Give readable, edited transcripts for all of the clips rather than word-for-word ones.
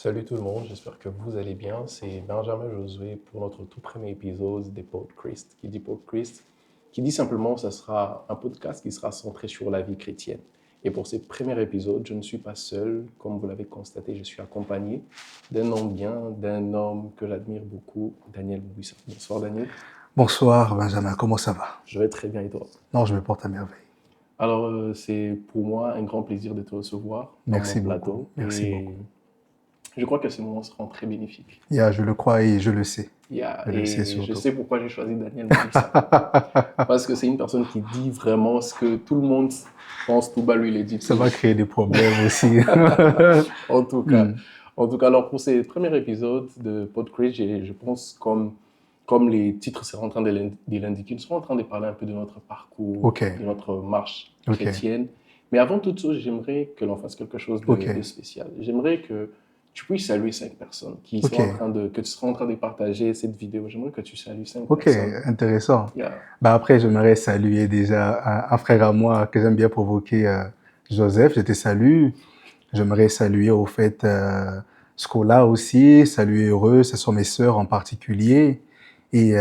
Salut tout le monde, j'espère que vous allez bien. C'est Benjamin Josué pour notre tout premier épisode des podcasts. Qui dit podcast, qui dit simplement que ce sera un podcast qui sera centré sur la vie chrétienne. Et pour ce premier épisode, je ne suis pas seul. Comme vous l'avez constaté, je suis accompagné d'un homme bien, d'un homme que j'admire beaucoup, Daniel Bouissa. Bonsoir Daniel. Bonsoir Benjamin, comment ça va? Je vais très bien et toi? Non, je me porte à merveille. Alors, c'est pour moi un grand plaisir de te recevoir dans Merci mon beaucoup. plateau. Merci Et beaucoup. je crois que ces moments seront très bénéfiques. Je le crois et je le sais. Yeah, Je le sais et je surtout. sais pourquoi j'ai choisi Daniel Bouissa. Parce que c'est une personne qui dit vraiment ce que tout le monde pense tout bas, lui, il est dit. Ça va créer des problèmes aussi. En tout cas. En tout cas, alors pour ces premiers épisodes de Podcrate, je pense comme les titres seront en train de l'indiquer, nous serons en train de parler un peu de notre parcours, de notre marche chrétienne. Mais avant toute chose, j'aimerais que l'on fasse quelque chose de spécial. J'aimerais que tu puisses saluer 5 personnes que tu seras en train de partager cette vidéo. J'aimerais que tu salues 5 personnes. Ok, intéressant. Après, j'aimerais saluer déjà un frère à moi que j'aime bien provoquer, Joseph. Je te salue. J'aimerais saluer au fait Scola aussi, saluer Heureux, ce sont mes sœurs en particulier. Et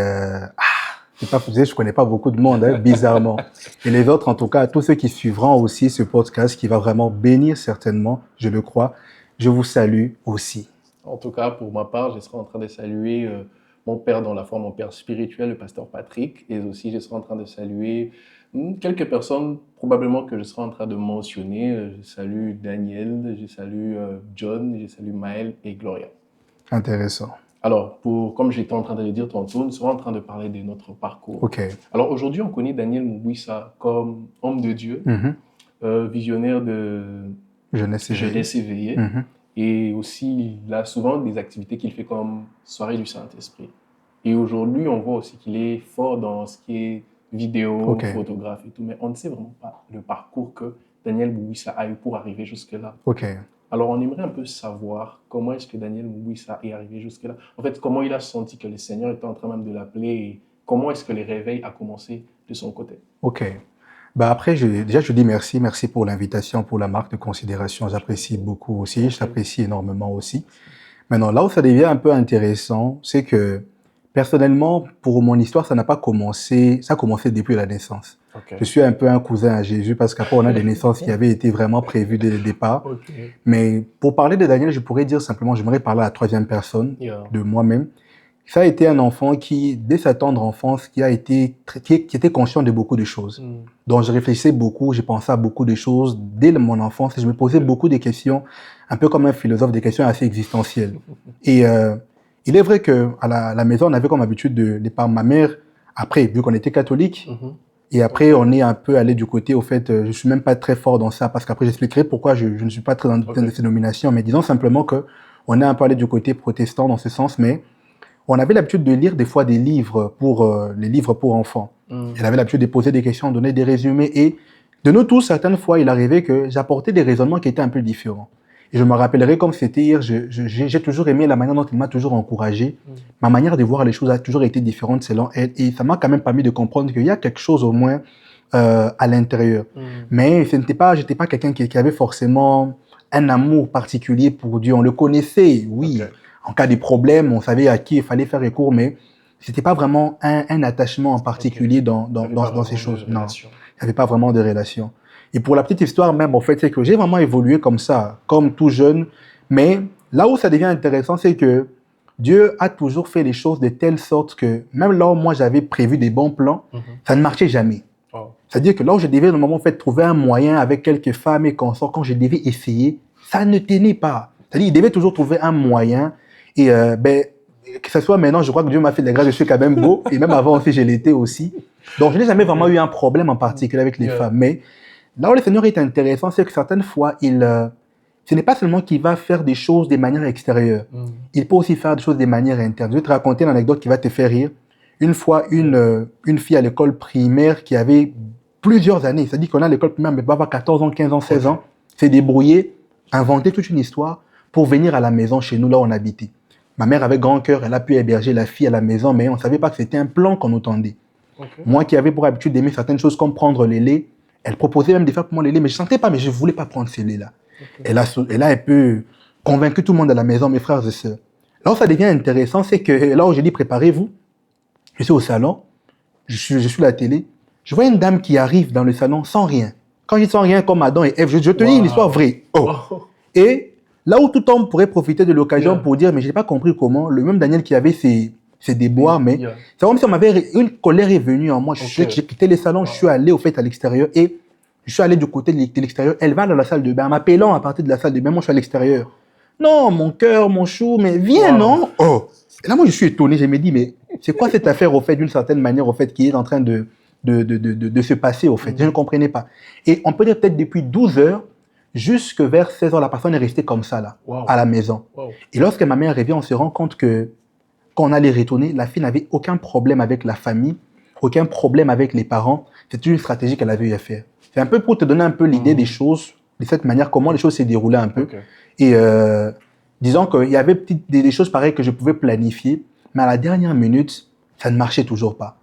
je connais pas beaucoup de monde, bizarrement. Et les autres, en tout cas, tous ceux qui suivront aussi ce podcast qui va vraiment bénir certainement, je le crois, je vous salue aussi. En tout cas, pour ma part, je serai en train de saluer mon père dans la foi, mon père spirituel, le pasteur Patrick. Et aussi, je serai en train de saluer quelques personnes, probablement que je serai en train de mentionner. Je salue Daniel, je salue John, je salue Maël et Gloria. Intéressant. Alors, comme j'étais en train de le dire tantôt, nous serons en train de parler de notre parcours. Alors, aujourd'hui, on connaît Daniel Bouissa comme homme de Dieu, visionnaire de Jeunesse éveillée. Et aussi, il a souvent des activités qu'il fait comme soirée du Saint-Esprit. Et aujourd'hui, on voit aussi qu'il est fort dans ce qui est vidéo, photographe et tout. Mais on ne sait vraiment pas le parcours que Daniel Bouissa a eu pour arriver jusque-là. Alors, on aimerait un peu savoir comment est-ce que Daniel Bouissa est arrivé jusque-là. En fait, comment il a senti que le Seigneur était en train même de l'appeler et comment est-ce que le réveil a commencé de son côté. Après, je dis merci pour l'invitation, pour la marque de considération. J'apprécie beaucoup aussi, je t'apprécie énormément aussi. Maintenant, là où ça devient un peu intéressant, c'est que personnellement, pour mon histoire, ça n'a pas commencé, ça a commencé depuis la naissance. Je suis un peu un cousin à Jésus parce qu'après, on a des naissances qui avaient été vraiment prévues dès le départ. Mais pour parler de Daniel, je pourrais dire simplement, j'aimerais parler à la troisième personne de moi-même. Ça a été un enfant qui, dès sa tendre enfance, qui était conscient de beaucoup de choses. Donc, je réfléchissais beaucoup, je pensais à beaucoup de choses dès mon enfance et je me posais beaucoup de questions, un peu comme un philosophe, des questions assez existentielles. Et il est vrai que à la maison, on avait comme habitude de par ma mère, après, vu qu'on était catholique, et après, on est un peu allé du côté, au fait, je suis même pas très fort dans ça, parce qu'après, j'expliquerai pourquoi je ne suis pas très dans ces nominations, mais disons simplement que on est un peu allé du côté protestant dans ce sens, mais on avait l'habitude de lire des fois des livres les livres pour enfants. Elle avait l'habitude de poser des questions, de donner des résumés, et de nous tous, certaines fois, il arrivait que j'apportais des raisonnements qui étaient un peu différents. Et je me rappellerai comme c'était hier, j'ai toujours aimé la manière dont il m'a toujours encouragé. Ma manière de voir les choses a toujours été différente selon elle. Et ça m'a quand même permis de comprendre qu'il y a quelque chose au moins à l'intérieur. Mais j'étais pas quelqu'un qui avait forcément un amour particulier pour Dieu. On le connaissait, oui. En cas de problème, on savait à qui il fallait faire recours, mais c'était pas vraiment un attachement en particulier dans ces choses. Non, il n'y avait pas vraiment de relation. Et pour la petite histoire même, en fait, c'est que j'ai vraiment évolué comme ça, comme tout jeune. Mais là où ça devient intéressant, c'est que Dieu a toujours fait les choses de telle sorte que même là où moi j'avais prévu des bons plans, ça ne marchait jamais. C'est-à-dire que là où je devais normalement en fait, trouver un moyen avec quelques femmes et consorts, quand je devais essayer, ça ne tenait pas. C'est-à-dire qu'il devait toujours trouver un moyen. Et que ce soit maintenant, je crois que Dieu m'a fait des grâces, je suis quand même beau. Et même avant aussi, je l'étais aussi. Donc, je n'ai jamais vraiment eu un problème en particulier avec les femmes. Mais là où le Seigneur est intéressant, c'est que certaines fois, ce n'est pas seulement qu'il va faire des choses de manière extérieure. Il peut aussi faire des choses de manière interne. Je vais te raconter une anecdote qui va te faire rire. Une fois, une fille à l'école primaire qui avait plusieurs années, c'est-à-dire qu'on a l'école primaire, mais peut avoir 14 ans, 15 ans, 16 ans, s'est débrouillée, inventé toute une histoire pour venir à la maison chez nous, là où on habitait. Ma mère avait grand cœur, elle a pu héberger la fille à la maison, mais on ne savait pas que c'était un plan qu'on nous tendait. Moi qui avais pour habitude d'aimer certaines choses comme prendre les laits, elle proposait même de faire pour moi les laits, mais je ne sentais pas, mais je ne voulais pas prendre ces laits-là. Elle a un peu convaincu tout le monde à la maison, mes frères et sœurs. Là où ça devient intéressant, c'est que là où j'ai dit préparez-vous, je suis au salon, je suis à la télé, je vois une dame qui arrive dans le salon sans rien. Quand je dis sans rien, comme Adam et Ève, je te dis une histoire vraie. Et là où tout homme pourrait profiter de l'occasion pour dire, mais je n'ai pas compris comment, le même Daniel qui avait ses déboires, mais c'est comme si on m'avait, une colère est venue en moi. J'ai quitté le salon, je suis allé au fait à l'extérieur et je suis allé du côté de l'extérieur. Elle va dans la salle de bain, en m'appelant à partir de la salle de bain, moi je suis à l'extérieur. Non, mon cœur, mon chou, mais viens, non? Et là, moi, je suis étonné, je me dis, mais c'est quoi cette affaire, au fait, d'une certaine manière, au fait, qui est en train de se passer, au fait? Je ne comprenais pas. Et on peut dire peut-être depuis 12 heures, jusque vers 16 heures, la personne est restée comme ça, là, à la maison. Et lorsque ma mère revient, on se rend compte que quand on allait retourner, la fille n'avait aucun problème avec la famille, aucun problème avec les parents. C'était une stratégie qu'elle avait eu à faire. C'est un peu pour te donner un peu l'idée des choses, de cette manière, comment les choses s'est déroulées un peu. Et disons qu'il y avait des choses pareilles que je pouvais planifier, mais à la dernière minute, ça ne marchait toujours pas.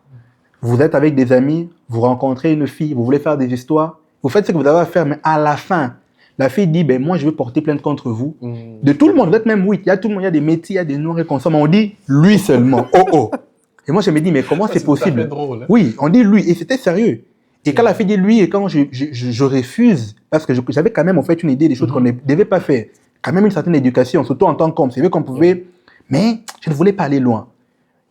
Vous êtes avec des amis, vous rencontrez une fille, vous voulez faire des histoires, vous faites ce que vous avez à faire, mais à la fin, la fille dit, ben moi je veux porter plainte contre vous. De tout le monde, vous êtes même oui, il y a tout le monde, il y a des métiers, il y a des noirs et comme ça, mais on dit lui seulement. Et moi je me dis, mais comment c'est possible? Drôle, hein? Oui, on dit lui, et c'était sérieux. Et quand la fille dit lui, et quand je refuse, parce que j'avais quand même en fait une idée des choses qu'on ne devait pas faire, quand même une certaine éducation, surtout en tant qu'homme, c'est vrai qu'on pouvait, mais je ne voulais pas aller loin.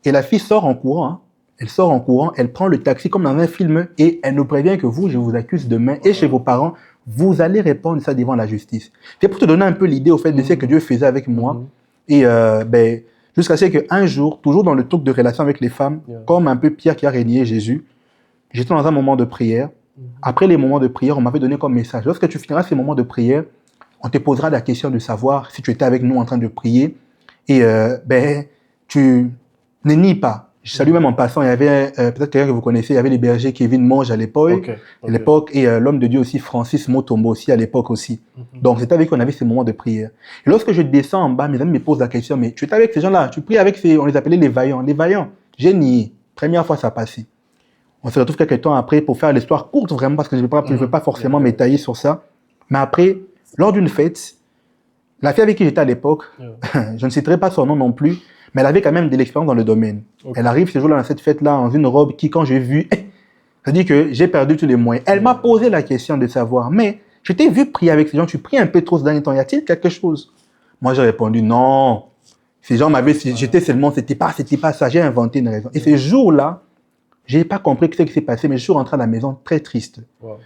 Et la fille sort en courant, hein. Elle sort en courant, elle prend le taxi comme dans un film et elle nous prévient que vous, je vous accuse demain et chez vos parents, vous allez répondre ça devant la justice. C'est pour te donner un peu l'idée au fait de ce que Dieu faisait avec moi. Et jusqu'à ce qu'un jour, toujours dans le truc de relation avec les femmes, comme un peu Pierre qui a régné Jésus, j'étais dans un moment de prière. Après les moments de prière, on m'avait donné comme message, lorsque tu finiras ces moments de prière, on te posera la question de savoir si tu étais avec nous en train de prier. Et tu ne nies pas. Je salue même en passant, il y avait peut-être quelqu'un que vous connaissez, il y avait les bergers Kevin Monge à l'époque, et l'homme de Dieu aussi, Francis Motombo aussi à l'époque aussi. Donc c'était avec eux qu'on avait ces moments de prière. Et lorsque je descends en bas, mes amis me posent la question, mais tu étais avec ces gens-là, tu pries avec on les appelait les vaillants. Les vaillants, j'ai nié. Première fois ça passait. On se retrouve quelques temps après pour faire l'histoire courte vraiment parce que je ne veux pas forcément m'étaler sur ça. Mais après, lors d'une fête, la fille avec qui j'étais à l'époque, je ne citerai pas son nom non plus, mais elle avait quand même de l'expérience dans le domaine. Elle arrive ce jour-là dans cette fête-là dans une robe qui, quand j'ai vu, ça dit que j'ai perdu tous les moyens. Elle m'a posé la question de savoir, mais je t'ai vu prier avec ces gens, tu pries un peu trop ce dernier temps, y a-t-il quelque chose? Moi j'ai répondu non. Ces gens m'avaient, j'étais seulement, c'était pas ça, j'ai inventé une raison. Et ce jour-là, j'ai pas compris ce qui s'est passé, mais je suis rentré à la maison très triste.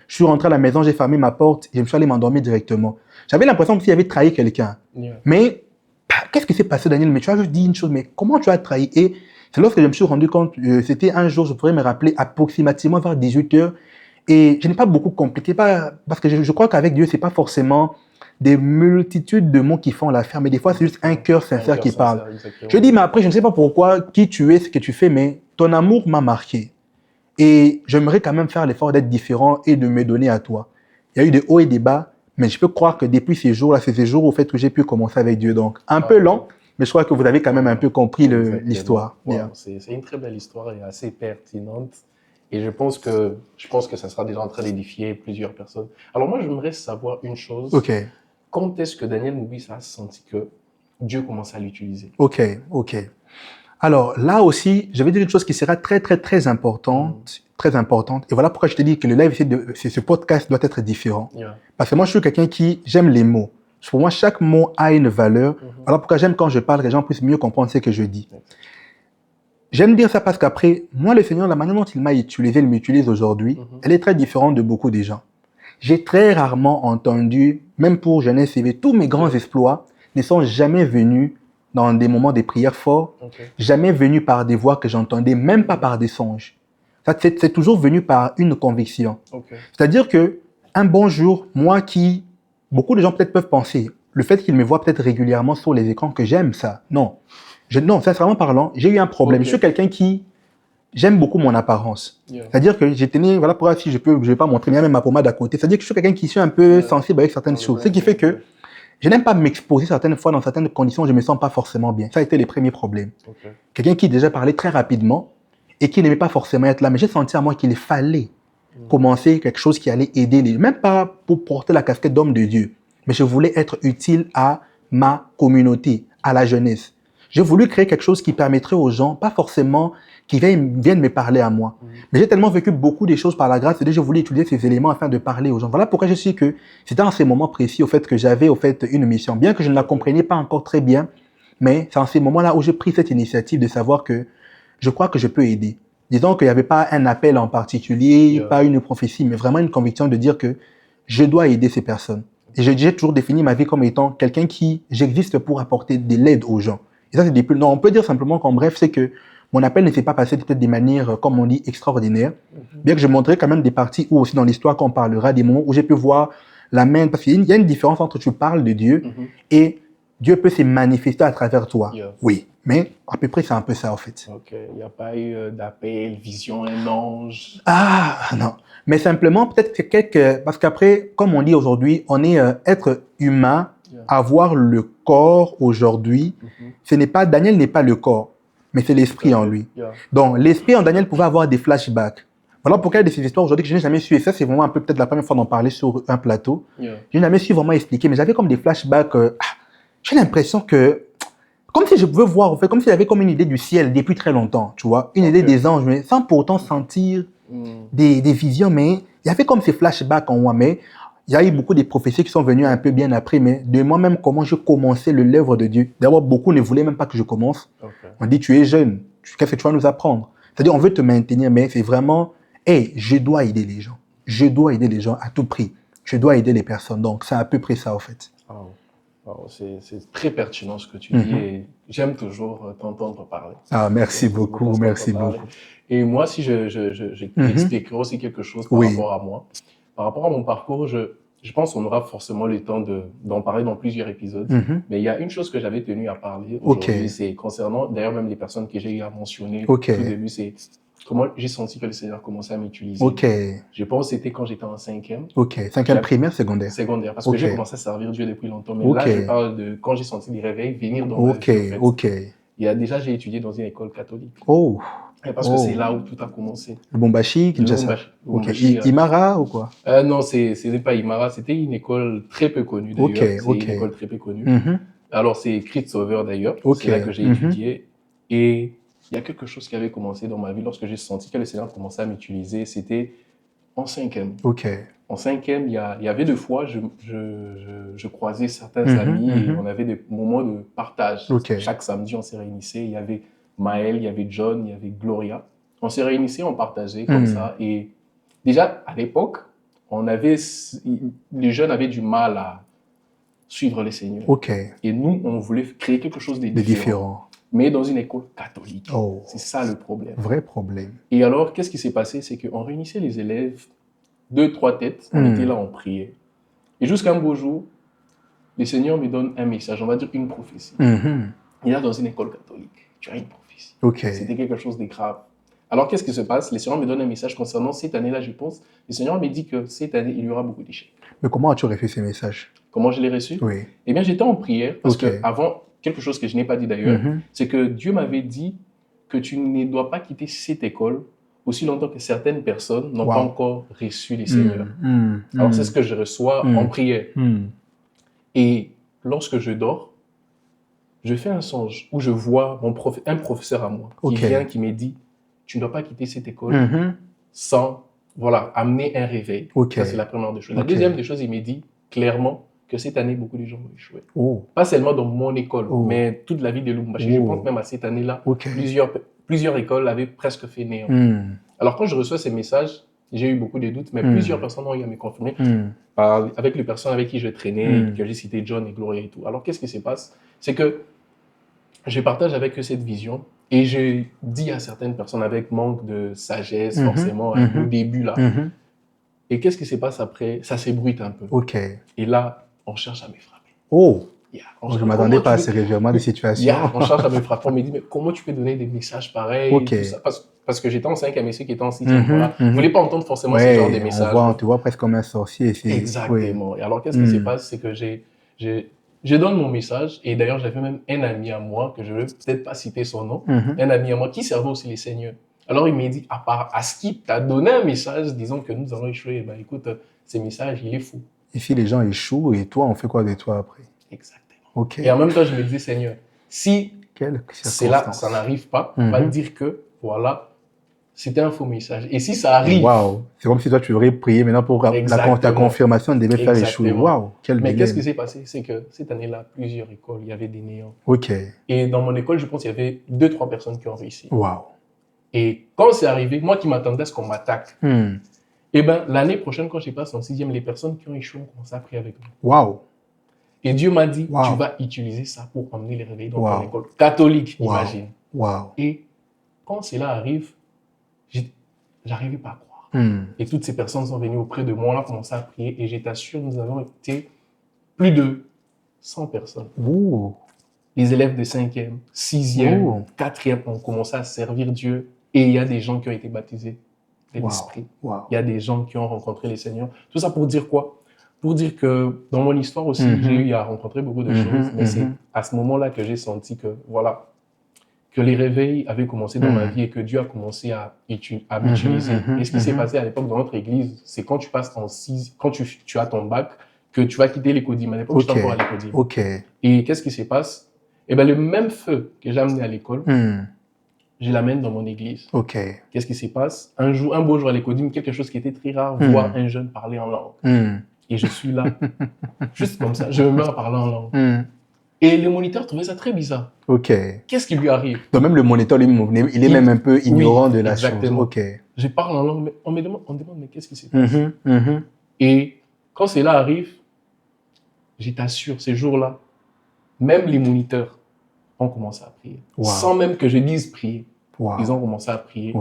Je suis rentré à la maison, j'ai fermé ma porte et je me suis allé m'endormir directement. J'avais l'impression que j'avais trahi quelqu'un. Mais qu'est-ce qui s'est passé, Daniel? Mais tu as juste dit une chose, mais comment tu as trahi? Et c'est lorsque je me suis rendu compte, c'était un jour, je pourrais me rappeler approximativement vers 18 heures. Et je n'ai pas beaucoup compliqué, parce que je crois qu'avec Dieu, c'est pas forcément des multitudes de mots qui font l'affaire, mais des fois, c'est juste un cœur sincère qui parle. Exactement. Je dis, mais après, je ne sais pas pourquoi, qui tu es, ce que tu fais, mais ton amour m'a marqué. Et j'aimerais quand même faire l'effort d'être différent et de me donner à toi. Il y a eu des hauts et des bas, mais je peux croire que depuis ces jours-là, c'est ces jours au fait que j'ai pu commencer avec Dieu. Donc, un peu lent, mais je crois que vous avez quand même un peu compris l'histoire. C'est une très belle histoire et assez pertinente. Et je pense que ça sera déjà en train d'édifier plusieurs personnes. Alors moi, j'aimerais savoir une chose. Quand est-ce que Daniel Moubissa a senti que Dieu commence à l'utiliser? Ok. Alors là aussi, je vais dire une chose qui sera très, très, très importante. Très importante. Et voilà pourquoi je te dis que le live, ce podcast doit être différent. Parce que moi, je suis quelqu'un qui, j'aime les mots. Pour moi, chaque mot a une valeur. Voilà pourquoi j'aime quand je parle, que les gens puissent mieux comprendre ce que je dis. J'aime dire ça parce qu'après, moi, le Seigneur, la manière dont il m'a utilisé, il m'utilise aujourd'hui, elle est très différente de beaucoup des gens. J'ai très rarement entendu, même pour Jeunesse CV, tous mes grands exploits ne sont jamais venus dans des moments de prière forts, jamais venus par des voix que j'entendais, même pas par des songes. C'est toujours venu par une conviction. C'est-à-dire que un bon jour, moi qui, beaucoup de gens peut-être peuvent penser, le fait qu'ils me voient peut-être régulièrement sur les écrans, que j'aime ça. Non, sincèrement parlant, j'ai eu un problème. Je suis quelqu'un qui, j'aime beaucoup mon apparence. C'est-à-dire que j'ai tenu, voilà pourquoi si je vais pas montrer même ma pommade à côté. C'est-à-dire que je suis quelqu'un qui suis un peu sensible avec certaines choses. Ce qui fait que je n'aime pas m'exposer certaines fois dans certaines conditions où je me sens pas forcément bien. Ça a été les premiers problèmes. Quelqu'un qui déjà parlait très rapidement et qui n'aimait pas forcément être là. Mais j'ai senti à moi qu'il fallait commencer quelque chose qui allait aider même pas pour porter la casquette d'homme de Dieu. Mais je voulais être utile à ma communauté, à la jeunesse. J'ai voulu créer quelque chose qui permettrait aux gens, pas forcément qui viennent me parler à moi. Mais j'ai tellement vécu beaucoup de choses par la grâce de Dieu, j'ai voulu utiliser ces éléments afin de parler aux gens. Voilà pourquoi je sais que c'était en ces moments précis, au fait, que j'avais, au fait, une mission. Bien que je ne la comprenais pas encore très bien, mais c'est en ces moments-là où j'ai pris cette initiative de savoir que je crois que je peux aider. Disons qu'il n'y avait pas un appel en particulier, pas une prophétie, mais vraiment une conviction de dire que je dois aider ces personnes. Et j'ai toujours défini ma vie comme étant quelqu'un qui, j'existe pour apporter de l'aide aux gens. Et ça, c'est des plus. Non, on peut dire simplement qu'en bref, c'est que mon appel ne s'est pas passé peut-être des manières, comme on dit, extraordinaires. Bien que je montrerai quand même des parties où aussi dans l'histoire qu'on parlera, des moments où j'ai pu voir la main. Parce qu'il y a une différence entre tu parles de Dieu et Dieu peut se manifester à travers toi. Oui, mais à peu près c'est un peu ça en fait. Ok, il n'y a pas eu d'appel, vision, un ange. Ah non, mais simplement peut-être que parce qu'après, comme on dit aujourd'hui, on est être humain, avoir le corps aujourd'hui. Ce n'est pas Daniel n'est pas le corps, mais c'est l'esprit en lui. Donc l'esprit en Daniel pouvait avoir des flashbacks. Voilà pourquoi il y a de ces histoires aujourd'hui que je n'ai jamais su. Et ça, c'est vraiment un peu peut-être la première fois d'en parler sur un plateau. Je n'ai jamais su vraiment expliquer, mais j'avais comme des flashbacks. J'ai l'impression que, comme si je pouvais voir, en fait, comme si j'avais comme une idée du ciel depuis très longtemps, tu vois, une idée des anges, mais sans pourtant sentir des visions, mais il y avait comme ces flashbacks en moi, mais il y a eu beaucoup de prophéties qui sont venues un peu bien après, mais de moi-même, comment je commençais l'œuvre de Dieu. D'abord, beaucoup ne voulaient même pas que je commence. On dit, tu es jeune, qu'est-ce que tu vas nous apprendre? C'est-à-dire, on veut te maintenir, mais c'est vraiment, hey, je dois aider les gens. Je dois aider les gens à tout prix. Je dois aider les personnes. Donc, c'est à peu près ça, en fait. C'est très pertinent ce que tu dis et j'aime toujours t'entendre parler. Ah, merci beaucoup, merci beaucoup. Et moi, si j'expliquerai aussi quelque chose par rapport à moi. Par rapport à mon parcours, je pense qu'on aura forcément le temps d'en parler dans plusieurs épisodes. Mais il y a une chose que j'avais tenu à parler aujourd'hui, c'est concernant, d'ailleurs même les personnes que j'ai eu à mentionner au tout début, c'est comment j'ai senti que le Seigneur commençait à m'utiliser. Je pense que c'était quand j'étais en 5e. Cinquième primaire, secondaire? Secondaire, parce que j'ai commencé à servir Dieu depuis longtemps. Mais là, je parle de quand j'ai senti des réveils venir dans ma vie. En fait. J'ai étudié dans une école catholique. Parce que c'est là où tout a commencé. Le Bombashi, Kinshasa. Imara ou quoi? Non, ce n'est pas Imara. C'était une école très peu connue d'ailleurs. C'est une école très peu connue. Alors, c'est Christ Sauveur d'ailleurs. C'est là que j'ai étudié. Et il y a quelque chose qui avait commencé dans ma vie lorsque j'ai senti que le Seigneur commençait à m'utiliser. C'était en 5e. En 5e, il y avait deux fois, je croisais certains amis et on avait des moments de partage. Chaque samedi, on se réunissait. Il y avait Maël, il y avait John, il y avait Gloria. On se réunissait, on partageait comme ça. Et déjà, à l'époque, les jeunes avaient du mal à suivre les Seigneurs. Et nous, on voulait créer quelque chose de différent. Mais dans une école catholique. C'est ça le problème. Vrai problème. Et alors, qu'est-ce qui s'est passé? C'est qu'on réunissait les élèves, 2-3 têtes, on était là, on priait. Et jusqu'à un beau jour, le Seigneur me donne un message, on va dire une prophétie. Il est là dans une école catholique, tu as une prophétie. C'était quelque chose de grave. Alors, qu'est-ce qui se passe? Le Seigneur me donne un message concernant cette année-là, je pense. Le Seigneur me dit que cette année, il y aura beaucoup d'échecs. Mais comment as-tu reçu ces messages? Comment je l'ai reçu? Eh bien, j'étais en prière, parce qu'avant, quelque chose que je n'ai pas dit d'ailleurs, c'est que Dieu m'avait dit que tu ne dois pas quitter cette école aussi longtemps que certaines personnes n'ont pas encore reçu les Seigneurs. Alors, c'est ce que je reçois en prière. Et lorsque je dors, je fais un songe où je vois un professeur à moi qui vient, qui me dit « Tu ne dois pas quitter cette école sans amener un réveil. » Ça, c'est la première des choses. La deuxième des choses, il me dit clairement que cette année, beaucoup de gens vont échouer. Pas seulement dans mon école, mais toute la vie de Lubumbashi. Je pense même à cette année-là, plusieurs écoles avaient presque fait néant. Alors, quand je reçois ces messages, j'ai eu beaucoup de doutes, mais plusieurs personnes ont eu à me confirmer avec les personnes avec qui je traînais, que j'ai cité John et Gloria et tout. Alors, qu'est-ce qui se passe? C'est que je partage avec eux cette vision et je dis à certaines personnes avec manque de sagesse, forcément, au début, là. Et qu'est-ce qui se passe après? Ça s'ébruite un peu. Et là, on cherche à me frapper. Je ne m'attendais pas à ces revirements de situation. On cherche à me frapper. On me dit, mais comment tu peux donner des messages pareils tout ça? Parce que j'étais en 5e et ceux qui étaient en 6e, vous ne voulez pas entendre forcément ce genre de messages. On te voit presque comme un sorcier. Exactement. Et alors, qu'est-ce qui se passe? C'est que je donne mon message, et d'ailleurs, j'avais même un ami à moi, que je ne vais peut-être pas citer son nom, un ami à moi qui servait aussi les seigneurs. Alors, il m'a dit, à ce qui t'a donné un message disant que nous allons échouer, écoute, ce message, il est fou. Et si les gens échouent, et toi, on fait quoi de toi après? Exactement. Et en même temps, je me disais, Seigneur, si c'est là, ça n'arrive pas, on va dire que, voilà, c'était un faux message. Et si ça arrive... Waouh, c'est comme si toi, tu aurais prié maintenant pour ta confirmation devait faire échouer. Waouh, mais qu'est-ce qui s'est passé? C'est que cette année-là, plusieurs écoles, il y avait des néants. OK. Et dans mon école, je pense qu'il y avait 2-3 personnes qui ont réussi. Waouh. Et quand c'est arrivé, moi qui m'attendais à ce qu'on m'attaque, et ben l'année prochaine, quand j'ai passé en 6e, les personnes qui ont échoué ont commencé à prier avec moi. Waouh. Et Dieu m'a dit, tu vas utiliser ça pour emmener les réveils dans ton école catholique, imagine. Waouh. Et quand cela arrive, j'arrivais pas à croire. Et toutes ces personnes sont venues auprès de moi, on a commencé à prier et je t'assure, nous avons été plus de 100 personnes. Ouh. Les élèves de 5e, 6e, 4e ont commencé à servir Dieu et il y a des gens qui ont été baptisés de l'Esprit. Il y a des gens qui ont rencontré le Seigneur. Tout ça pour dire quoi? Pour dire que dans mon histoire aussi, j'ai eu à rencontrer beaucoup de choses, mais c'est à ce moment-là que j'ai senti que, voilà, que les réveils avaient commencé dans ma vie et que Dieu a commencé à m'utiliser. Et ce qui s'est passé à l'époque dans notre église, c'est quand tu passes quand tu as ton bac, que tu vas quitter l'écodim. À l'époque, j'étais encore à l'écodim. Et qu'est-ce qui se passe? Eh ben, le même feu que j'ai amené à l'école, je l'amène dans mon église. Qu'est-ce qui se passe? Un beau jour à l'écodim, quelque chose qui était très rare, voir un jeune parler en langue. Et je suis là, juste comme ça, je me mets à parler en langue. Et le moniteur trouvait ça très bizarre. Qu'est-ce qui lui arrive? Donc même le moniteur, il est même un peu ignorant de la chose. Je parle en langue, mais on me demande, mais qu'est-ce qui se passe? Et quand cela arrive, je t'assure, ces jours-là, même les moniteurs ont commencé à prier. Sans même que je dise prier. Ils ont commencé à prier.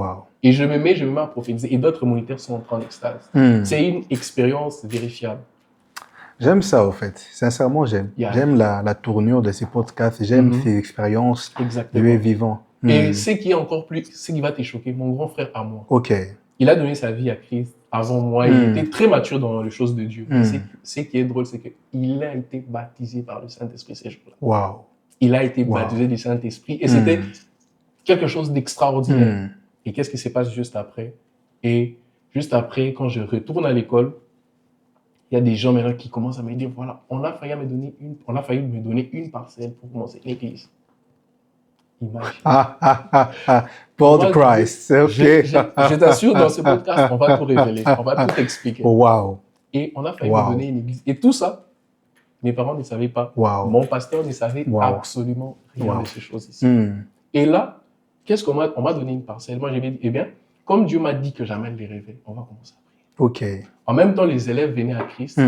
Et je me mets à prophétiser. Et d'autres moniteurs sont entrés en extase. C'est une expérience vérifiable. J'aime ça, au fait. Sincèrement, j'aime. J'aime la tournure de ces podcasts. J'aime ces expériences de vivant. Et ce qui va te choquer, mon grand frère à moi. Il a donné sa vie à Christ avant moi. Il était très mature dans les choses de Dieu. Ce qui est drôle, c'est qu'il a été baptisé par le Saint-Esprit ces jours-là. Il a été baptisé du Saint-Esprit. Et c'était quelque chose d'extraordinaire. Et qu'est-ce qui se passe juste après? Et juste après, quand je retourne à l'école, il y a des gens maintenant qui commencent à me dire, voilà, on a failli me donner une parcelle pour commencer l'église. Imagine. For the Christ. Je t'assure, dans ce podcast, on va tout révéler, on va tout expliquer. Et on a failli me donner une église. Et tout ça, mes parents ne savaient pas. Mon pasteur ne savait absolument rien de ces choses ici. Et là, qu'est-ce qu'on m'a donné une parcelle? Moi, j'ai dit, eh bien, comme Dieu m'a dit que j'amène les réveils, on va commencer à prier. En même temps, les élèves venaient à Christ.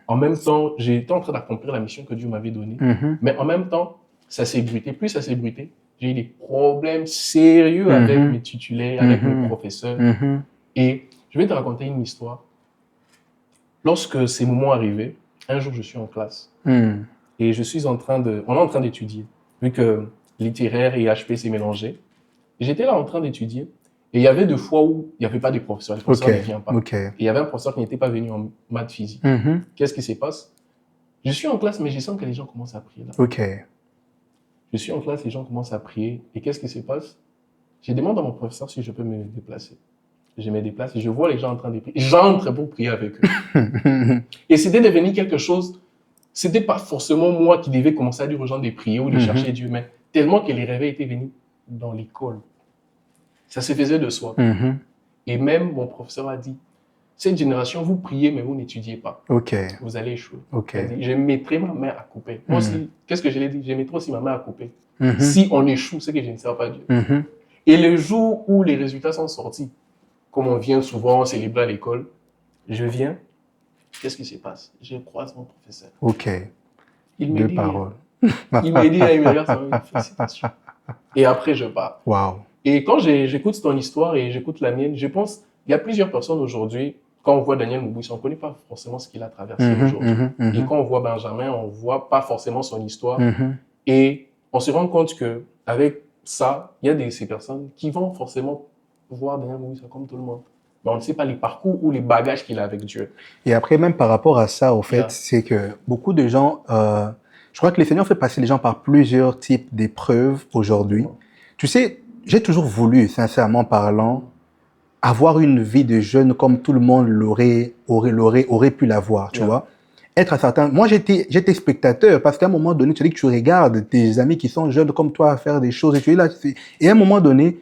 En même temps, j'étais en train d'accomplir la mission que Dieu m'avait donnée. Mais en même temps, ça s'est bruité. Plus ça s'est bruité, j'ai eu des problèmes sérieux avec mes titulaires, avec mes professeurs. Et je vais te raconter une histoire. Lorsque ces moments arrivaient, un jour, je suis en classe. Et on est en train d'étudier. Vu que littéraire et HP s'est mélangé. J'étais là en train d'étudier. Et il y avait des fois où il n'y avait pas de professeur. Les professeurs ne viennent pas. Et il y avait un professeur qui n'était pas venu en maths physique. Qu'est-ce qui se passe? Je suis en classe, mais je sens que les gens commencent à prier là. Je suis en classe, les gens commencent à prier. Et qu'est-ce qui se passe? Je demande à mon professeur si je peux me déplacer. Je me déplace et je vois les gens en train de prier. J'entre pour prier avec eux. Et c'était devenu quelque chose. C'était pas forcément moi qui devais commencer à dire aux gens de prier ou de chercher Dieu, mais tellement que les réveils étaient venus dans l'école. Ça se faisait de soi. Et même mon professeur a dit, cette génération, vous priez, mais vous n'étudiez pas. Vous allez échouer. Il a dit, je mettrai ma main à couper. Moi aussi, qu'est-ce que je l'ai dit? Je mettrai aussi ma main à couper. Si on échoue, c'est que je ne sers pas Dieu. Et le jour où les résultats sont sortis, comme on vient souvent célébrer à l'école, je viens, qu'est-ce qui se passe? Je croise mon professeur. Il me dit, il me regarde, ça me dit, félicitations. Et après, je pars. Et quand j'écoute ton histoire et j'écoute la mienne, je pense qu'il y a plusieurs personnes aujourd'hui, quand on voit Daniel Moubouissa, on ne connaît pas forcément ce qu'il a traversé aujourd'hui. Et quand on voit Benjamin, on ne voit pas forcément son histoire. Et on se rend compte qu'avec ça, il y a ces personnes qui vont forcément voir Daniel Moubouissa comme tout le monde. Mais on ne sait pas les parcours ou les bagages qu'il a avec Dieu. Et après, même par rapport à ça, au fait, c'est que beaucoup de gens... je crois que le Seigneur fait passer les gens par plusieurs types d'épreuves aujourd'hui. Tu sais, j'ai toujours voulu, sincèrement parlant, avoir une vie de jeune comme tout le monde aurait pu l'avoir, tu vois. être à certains... Moi, j'étais spectateur parce qu'à un moment donné, tu dis que tu regardes tes amis qui sont jeunes comme toi faire des choses et tu es là. Et à un moment donné,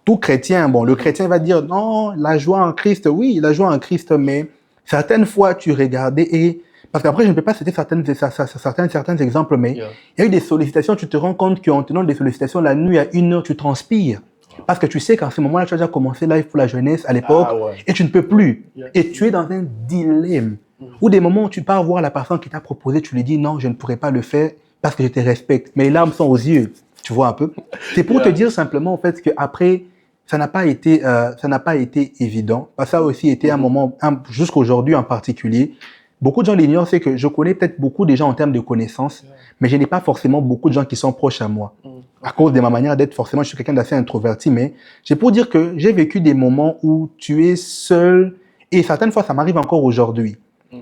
tout chrétien, le chrétien va dire non, la joie en Christ, oui, la joie en Christ, mais certaines fois, tu regardais et... Parce qu'après, je ne peux pas citer certains exemples, mais il y a eu des sollicitations, tu te rends compte qu'en tenant des sollicitations la nuit à 1h, tu transpires. Parce que tu sais qu'en ce moment-là, tu as déjà commencé live pour la jeunesse à l'époque et tu ne peux plus. Et tu es dans un dilemme. Ou des moments où tu pars voir la personne qui t'a proposé, tu lui dis non, je ne pourrais pas le faire parce que je te respecte. Mais les larmes sont aux yeux, tu vois un peu. C'est pour te dire simplement en fait qu'après, ça n'a pas été évident. Ça a aussi été un moment, jusqu'à aujourd'hui en particulier. Beaucoup de gens l'ignorent, c'est que je connais peut-être beaucoup de gens en termes de connaissances, mais je n'ai pas forcément beaucoup de gens qui sont proches à moi. À cause de ma manière d'être, forcément, je suis quelqu'un d'assez introverti, mais c'est pour dire que j'ai vécu des moments où tu es seul, et certaines fois, ça m'arrive encore aujourd'hui.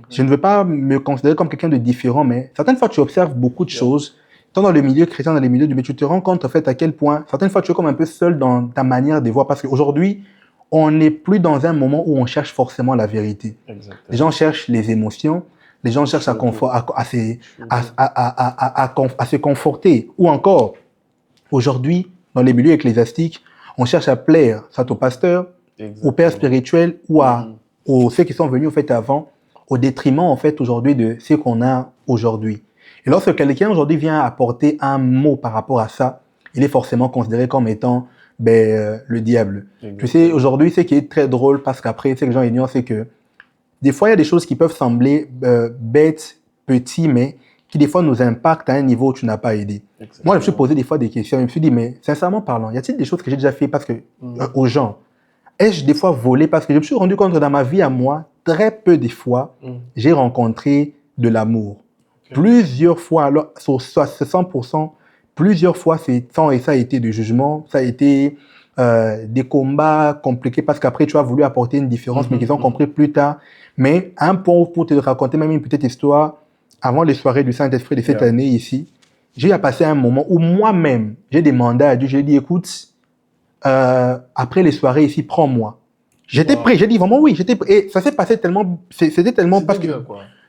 Je ne veux pas me considérer comme quelqu'un de différent, mais certaines fois, tu observes beaucoup de choses, tant dans le milieu chrétien, dans les milieux mais tu te rends compte, en fait, à quel point, certaines fois, tu es comme un peu seul dans ta manière de voir, parce qu'aujourd'hui, on n'est plus dans un moment où on cherche forcément la vérité. Exactement. Les gens cherchent les émotions, les gens cherchent à se conforter. Ou encore, aujourd'hui, dans les milieux ecclésiastiques, on cherche à plaire, soit au pasteur, au père spirituel ou aux ceux qui sont venus au fait avant, au détriment en fait aujourd'hui de ce qu'on a aujourd'hui. Et lorsque quelqu'un aujourd'hui vient apporter un mot par rapport à ça, il est forcément considéré comme étant le diable. Exactement. Tu sais, aujourd'hui, ce qui est très drôle, parce qu'après, ce que les gens ignorent, c'est que des fois, il y a des choses qui peuvent sembler bêtes, petits, mais qui des fois nous impactent à un niveau où tu n'as pas aidé. Exactement. Moi, je me suis posé des fois des questions, je me suis dit, mais sincèrement parlant, y a-t-il des choses que j'ai déjà fait parce que, aux gens? Ai-je des fois volé? Parce que je me suis rendu compte que dans ma vie à moi, très peu des fois, j'ai rencontré de l'amour. Plusieurs fois, alors, sur 100%, plusieurs fois, et ça a été du jugement, ça a été des combats compliqués parce qu'après, tu as voulu apporter une différence, mais qu'ils ont compris plus tard. Mais un point pour te raconter même une petite histoire, avant les soirées du Saint-Esprit de cette année ici, j'ai passé un moment où moi-même, j'ai demandé à Dieu, j'ai dit, écoute, après les soirées ici, prends-moi. J'étais prêt, j'ai dit vraiment oui, j'étais prêt. Et ça s'est passé tellement, c'était tellement parce que...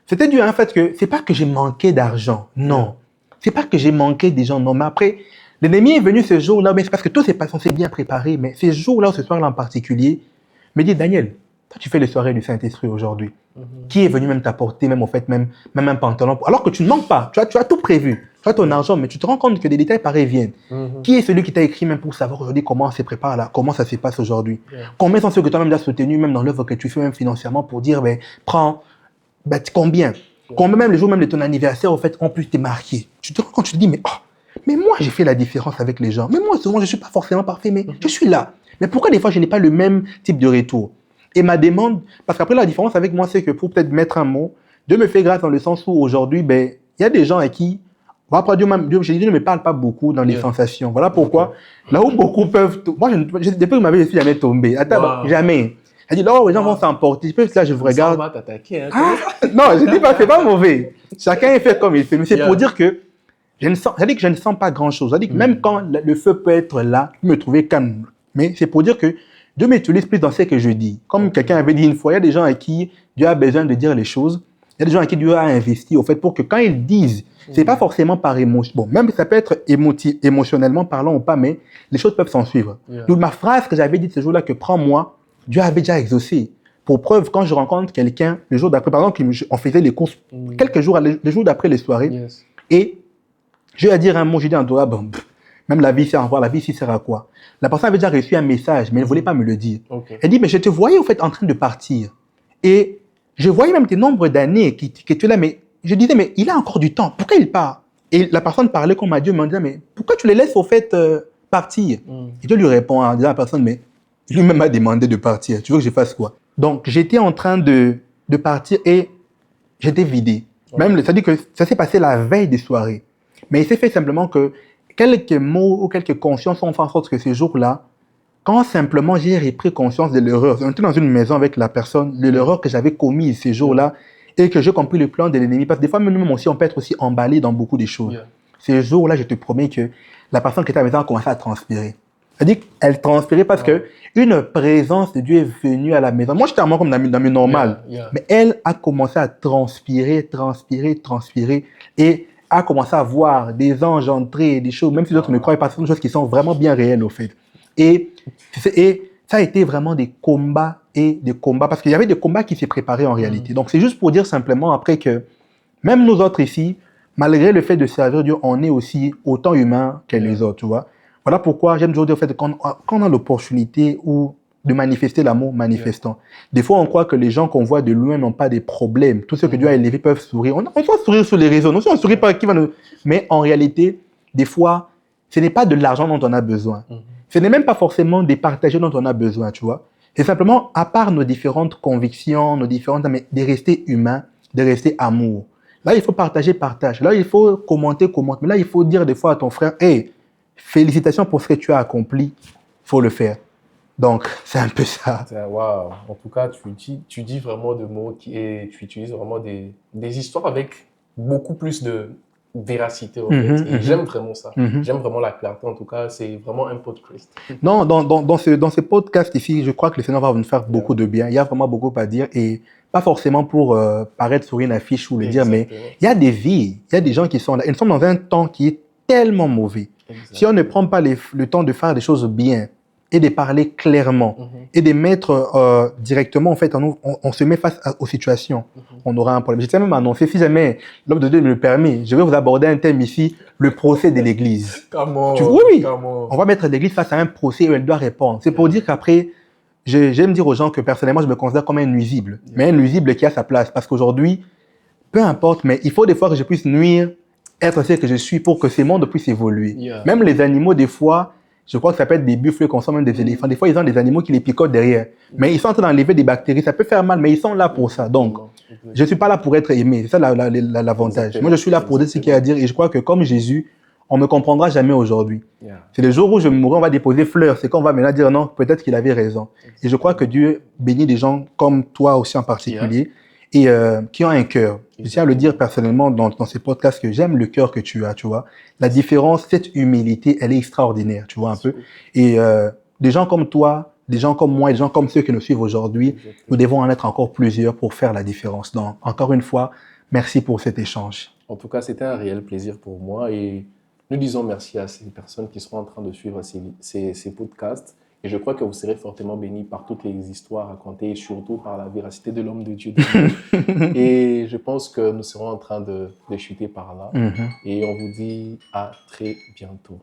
C'était dû à un fait que c'est pas que j'ai manqué d'argent, non. C'est pas que j'ai manqué des gens, non. Mais après, l'ennemi est venu ce jour-là, mais c'est parce que tout s'est bien préparé. Mais ces jours-là, ou ce soir-là en particulier, me dit, Daniel, toi, tu fais les soirées du Saint-Esprit aujourd'hui. Qui est venu même t'apporter, même en fait, même un pantalon, alors que tu ne manques pas. Tu as tout prévu. Tu as ton argent, mais tu te rends compte que des détails pareils viennent. Qui est celui qui t'a écrit même pour savoir aujourd'hui comment on se prépare là, comment ça se passe aujourd'hui? Combien sont ceux que toi-même déjà soutenu, même dans l'œuvre que tu fais, même financièrement, pour dire, prends, combien? Combien même les jours même de ton anniversaire, en fait, ont pu te marquer. Tu te rends compte, tu te dis, mais moi, j'ai fait la différence avec les gens. Mais moi, souvent, je ne suis pas forcément parfait, mais je suis là. Mais pourquoi des fois, je n'ai pas le même type de retour? Et ma demande, parce qu'après, la différence avec moi, c'est que pour peut-être mettre un mot, Dieu me fait grâce dans le sens où aujourd'hui, il y a des gens à qui, Dieu ne me parle pas beaucoup dans les sensations. Voilà pourquoi, là où beaucoup peuvent, moi, depuis que ma vie, je ne suis jamais tombé. Attends, jamais. Elle dit, là, les gens vont s'emporter. Là, je vous regarde. Ça va t'attaquer, hein, non, je dis pas, c'est pas mauvais. Chacun est fait comme il fait. Mais c'est pour dire que je ne sens pas grand-chose. C'est-à-dire que même quand le feu peut être là, je me trouver calme. Mais c'est pour dire que Dieu m'utilise plus dans ce que je dis. Comme quelqu'un avait dit une fois, il y a des gens à qui Dieu a besoin de dire les choses. Il y a des gens à qui Dieu a investi, au fait, pour que quand ils disent, c'est pas forcément par émotion. Bon, même ça peut être émotionnellement parlant ou pas, mais les choses peuvent s'en suivre. Donc, ma phrase que j'avais dit ce jour-là, que prends-moi, Dieu avait déjà exaucé. Pour preuve, quand je rencontre quelqu'un, le jour d'après, par exemple, on faisait les courses quelques jours, le jour d'après les soirées, et je vais dire un mot, je dis en toi, même la vie sert à quoi? La vie ici sert à quoi? La personne avait déjà reçu un message, mais elle ne voulait pas me le dire. Elle dit, mais je te voyais au fait en train de partir. Et je voyais même tes nombres d'années que tu es là, mais je disais, mais il a encore du temps, pourquoi il part? Et la personne parlait comme à Dieu, me disait, mais pourquoi tu les laisses au fait partir? Et Dieu lui répond en disant à la personne, mais lui-même m'a demandé de partir, tu veux que je fasse quoi? Donc j'étais en train de partir et j'étais vidé. Même, c'est-à-dire que ça s'est passé la veille des soirées. Mais il s'est fait simplement que quelques mots ou quelques consciences ont fait en sorte que ces jours-là, quand simplement j'ai repris conscience de l'erreur, j'étais dans une maison avec la personne, de l'erreur que j'avais commise ces jours-là, et que j'ai compris le plan de l'ennemi. Parce que des fois, même aussi, on peut être aussi emballé dans beaucoup de choses. Ces jours-là, je te promets que la personne qui était à la maison a commencé à transpirer. C'est-à-dire qu'elle transpirait parce que une présence de Dieu est venue à la maison. Moi, j'étais vraiment comme dans mes normal. Mais elle a commencé à transpirer et a commencé à voir des anges entrer, des choses, même si les autres ne croient pas, ce sont des choses qui sont vraiment bien réelles, au fait. Et ça a été vraiment des combats parce qu'il y avait des combats qui s'est préparés en réalité. Donc, c'est juste pour dire simplement après que même nous autres ici, malgré le fait de servir Dieu, on est aussi autant humains que les autres, tu vois. Voilà pourquoi j'aime toujours dire, au fait, quand on a l'opportunité de manifester l'amour, manifestons. Des fois, on croit que les gens qu'on voit de loin n'ont pas des problèmes. Tous ceux que Dieu a élevés peuvent sourire. On peut sourire sur les réseaux. Non, si on ne sourit pas, qui va nous... Mais en réalité, des fois, ce n'est pas de l'argent dont on a besoin. Ce n'est même pas forcément des partager dont on a besoin, tu vois. C'est simplement, à part nos différentes convictions, mais de rester humain, de rester amour. Là, il faut partager, partage. Là, il faut commenter, commente. Mais là, il faut dire des fois à ton frère, hey, félicitations pour ce que tu as accompli. Il faut le faire. Donc, c'est un peu ça. Waouh. En tout cas, tu dis vraiment des mots et tu utilises vraiment des histoires avec beaucoup plus de véracité, en fait. Et j'aime vraiment ça. J'aime vraiment la clarté. En tout cas, c'est vraiment un podcast. Non, dans ce podcast ici, je crois que le Seigneur va nous faire beaucoup de bien. Il y a vraiment beaucoup à dire et pas forcément pour paraître sur une affiche ou le dire, mais il y a des vies, il y a des gens qui sont là. Et nous sommes dans un temps qui est tellement mauvais. Si on ne prend pas le temps de faire des choses bien et de parler clairement et de mettre directement, en fait, on se met face aux situations, on aura un problème. J'étais même annoncé, si jamais l'homme de Dieu me le permet, je vais vous aborder un thème ici, le procès de l'Église. Oui, on va mettre l'Église face à un procès où elle doit répondre. C'est pour dire qu'après, j'aime dire aux gens que personnellement, je me considère comme un nuisible, mais un nuisible qui a sa place. Parce qu'aujourd'hui, peu importe, mais il faut des fois que je puisse nuire, être ce que je suis pour que ce monde puisse évoluer. Même les animaux, des fois, je crois que ça peut être des buffles, qu'on sent même des éléphants. Des fois, ils ont des animaux qui les picotent derrière. Mais ils sont en train d'enlever des bactéries. Ça peut faire mal, mais ils sont là pour ça. Donc, je ne suis pas là pour être aimé. C'est ça l'avantage. Moi, je suis là pour dire ce qu'il y a à dire. Et je crois que comme Jésus, on ne me comprendra jamais aujourd'hui. C'est le jour où je mourrai, on va déposer fleurs. C'est qu'on va maintenant dire non, peut-être qu'il avait raison. Et je crois que Dieu bénit des gens comme toi aussi en particulier et qui ont un cœur. Je tiens à le dire personnellement dans ces podcasts que j'aime le cœur que tu as, tu vois. La différence, cette humilité, elle est extraordinaire, tu vois un peu. Et des gens comme toi, des gens comme moi, des gens comme ceux qui nous suivent aujourd'hui, nous devons en être encore plusieurs pour faire la différence. Donc, encore une fois, merci pour cet échange. En tout cas, c'était un réel plaisir pour moi et nous disons merci à ces personnes qui seront en train de suivre ces podcasts. Et je crois que vous serez fortement bénis par toutes les histoires racontées et surtout par la véracité de l'homme de Dieu. Et je pense que nous serons en train de chuter par là. Et on vous dit à très bientôt.